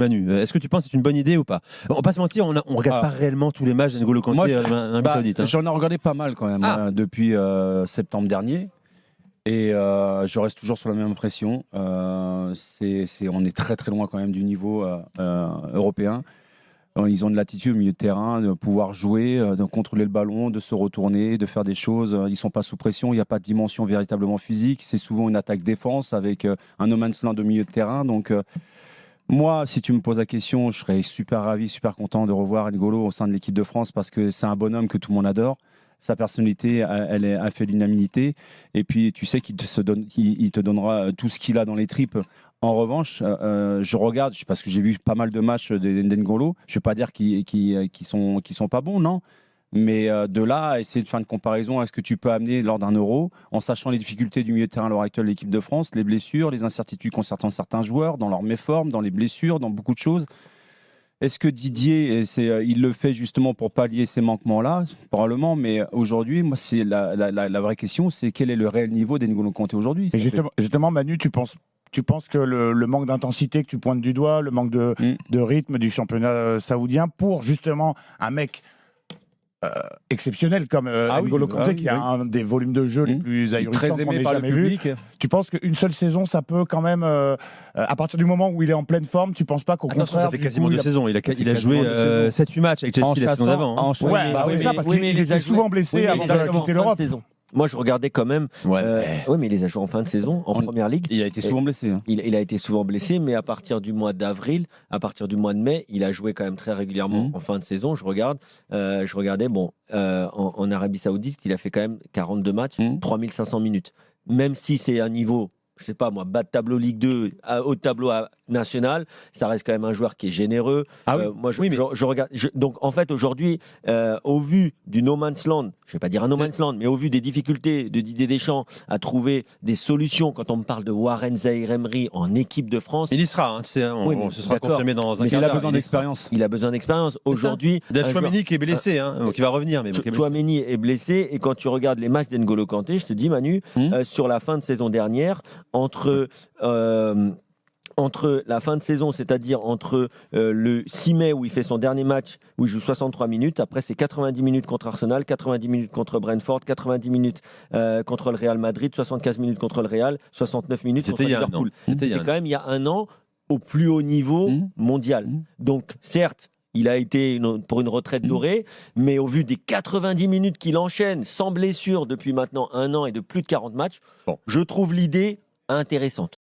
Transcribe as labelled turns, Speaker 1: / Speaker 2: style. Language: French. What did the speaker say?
Speaker 1: Manu, est-ce que tu penses que c'est une bonne idée ou pas? On va pas se mentir, on regarde pas réellement tous les matchs d'N'Golo Kanté en Arabie Saoudite.
Speaker 2: J'en ai regardé pas mal quand même depuis septembre dernier. Et je reste toujours sur la même impression. On est très très loin quand même du niveau européen. Ils ont de l'attitude au milieu de terrain, de pouvoir jouer, de contrôler le ballon, de se retourner, de faire des choses. Ils ne sont pas sous pression, il n'y a pas de dimension véritablement physique. C'est souvent une attaque-défense avec un no man's land au milieu de terrain. Donc moi, si tu me poses la question, je serais super ravi, super content de revoir N'Golo au sein de l'équipe de France parce que c'est un bonhomme que tout le monde adore. Sa personnalité, elle a fait l'unanimité. Et puis, tu sais qu'il te donnera tout ce qu'il a dans les tripes. En revanche, je regarde, parce que j'ai vu pas mal de matchs d'N'Golo. Je ne vais pas dire qu'ils sont pas bons, non. Mais de là à essayer de faire une comparaison à ce que tu peux amener lors d'un Euro, en sachant les difficultés du milieu de terrain à l'heure actuelle de l'équipe de France, les blessures, les incertitudes concernant certains joueurs, dans leur méforme, dans les blessures, dans beaucoup de choses. Est-ce que Didier, il le fait justement pour pallier ces manquements-là? Probablement, mais aujourd'hui, moi, c'est la vraie question, c'est quel est le réel niveau d'N'Golo Kanté aujourd'hui?
Speaker 3: Et justement, Manu, tu penses que le manque d'intensité que tu pointes du doigt, le manque de rythme du championnat saoudien, pour justement un mec exceptionnel comme N'Golo Kanté, qui a un des volumes de jeu les plus ahurissants qu'on ait jamais vu. Tu penses qu'une seule saison, ça peut quand même, à partir du moment où il est en pleine forme, tu ne penses pas qu'au contraire...
Speaker 1: Ça fait quasiment 2 saisons. Il a joué 7-8 matchs avec Chelsea la saison d'avant.
Speaker 3: C'est ça, parce qu'il était souvent blessé avant de quitter l'Europe.
Speaker 4: Moi, je regardais quand même. Oui, mais il les a joués en fin de saison, en première ligue.
Speaker 2: Il a été souvent blessé.
Speaker 4: Il a été souvent blessé, mais à partir du mois d'avril, à partir du mois de mai, il a joué quand même très régulièrement en fin de saison. Je regardais, en Arabie Saoudite, il a fait quand même 42 matchs, 3500 minutes. Même si c'est un niveau, je sais pas moi, bas de tableau Ligue 2, haut de tableau national, ça reste quand même un joueur qui est généreux. Moi, je regarde. Donc, en fait, aujourd'hui, au vu du no man's land, je ne vais pas dire un no man's land, mais au vu des difficultés de Didier Deschamps à trouver des solutions quand on me parle de Warren Zaïre-Emery en équipe de France.
Speaker 1: Il y sera, ce sera confirmé dans un quart
Speaker 2: d'heure. Il a besoin d'expérience.
Speaker 4: Il a besoin d'expérience. Aujourd'hui.
Speaker 1: Chouameni qui est blessé, donc il va revenir.
Speaker 4: Chouameni est blessé, et quand tu regardes les matchs d'N'Golo Kanté, je te dis, Manu, sur la fin de saison dernière, entre la fin de saison, c'est-à-dire entre le 6 mai où il fait son dernier match, où il joue 63 minutes, après c'est 90 minutes contre Arsenal, 90 minutes contre Brentford, 90 minutes contre le Real Madrid, 75 minutes contre le Real, 69 minutes contre Liverpool. C'était quand même il y a un an au plus haut niveau mondial. Donc certes, il a été pour une retraite dorée, mais au vu des 90 minutes qu'il enchaîne sans blessure depuis maintenant un an et de plus de 40 matchs, je trouve l'idée intéressante.